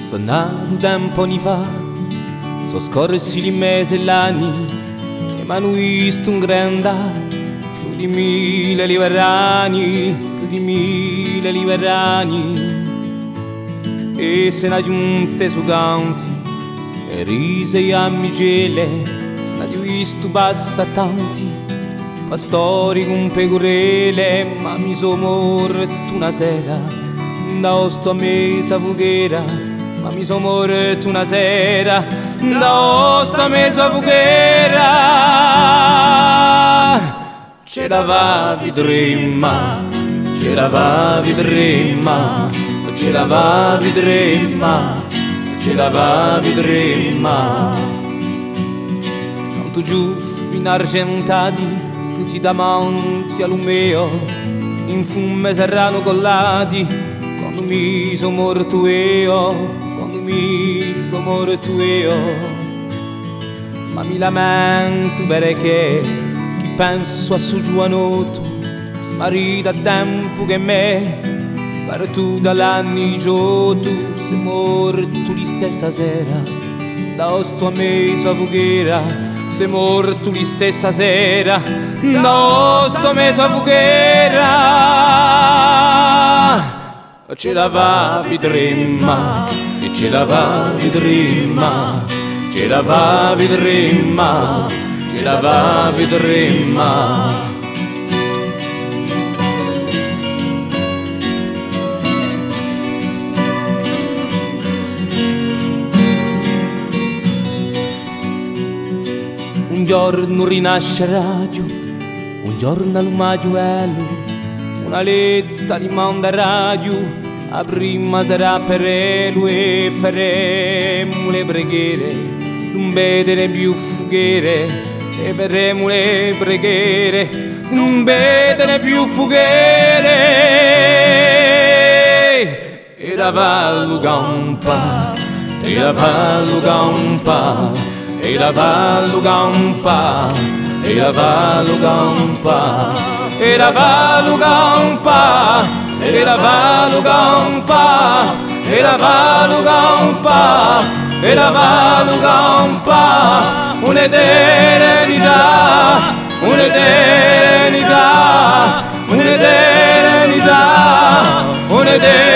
Sono nato tempo anni fa, sono scorsi i mesi e gli anni, e mi hanno visto un grande, più di 1000 liberani, più di 1000 liberani. E se ne giunte su canti, e rise e ammicele, ne ho visto passa tanti, pastori con pecorelle, ma mi sono morto una sera, da sto a mesa fughera. Ma mi sono morto una sera, da sta mesa fughera. C'eravamo tremma, c'eravamo tremma, c'eravamo tremma, c'eravamo tremma. Tanto giù fino argentati, tutti davanti all'umeo, in fume serrano collati, quando mi sono morto io. Mi sono morto io, ma mi lamento perché chi penso a suo giovanotto smarrito a tempo che me, per tu dall'anni giù tu sei morto di stessa sera, da sto a mezza fughera, sei morto di stessa sera, da sto a mezza fughera. C'eravamo tremma, e c'eravamo tremma, c'eravamo tremma, c'eravamo tremma. Un giorno rinasce radio, un giorno al maggioello, una letta di manda radio. A prima sarà per lui e faremo le preghiere, non vedere più fughiere, e faremo le preghiere, non vedere più fughiere. E la vallu campa, e la vallu campa, e la vallu campa, e la vallu campa, e la vallu campa. E la valu campa, e la valu campa, e la valu campa, un'eternità, un'eternità, un'eternità, un'eternità.